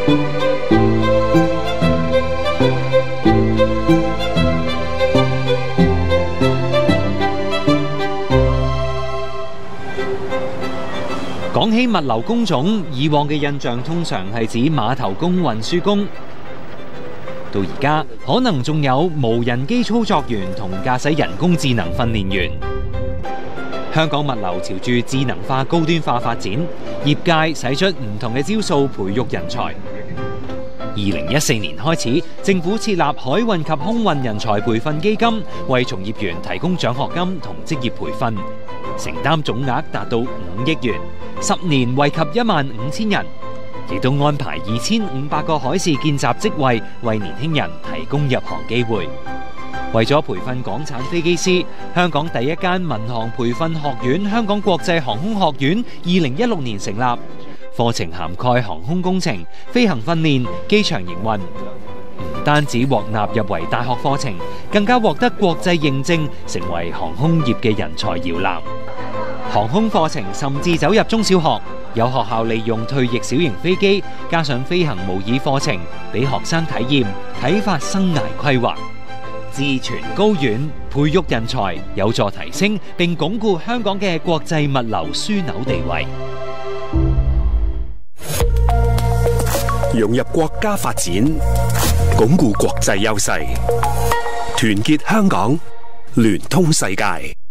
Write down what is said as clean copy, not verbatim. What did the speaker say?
講起物流工種，以往嘅印象通常係指碼頭工、運輸工，到而家可能仲有無人機操作員同駕駛人工智能訓練員。香港物流朝住智能化、高端化發展，業界使出唔同嘅招數培育人才。2014年開始，政府設立海運及空運人才培訓基金，為從業員提供獎學金同職業培訓，承擔總額達到5億元，10年惠及15000人，亦都安排2500個海事見習職位，為年輕人提供入行機會。為咗培訓港產飛機師，香港第一間民航培訓學院——香港國際航空學院，2016年成立。課程涵蓋航空工程、飛行訓練、機場營運，唔單止獲納入為大學課程，更加獲得國際認證，成為航空業嘅人才搖籃。航空課程甚至走入中小學，有學校利用退役小型飛機，加上飛行模擬課程，俾學生體驗，啟發生涯規劃。志存高遠，培育人才，有助提升並鞏固香港嘅國際物流樞紐地位。融入國家發展，鞏固國際優勢，團結香港，聯通世界。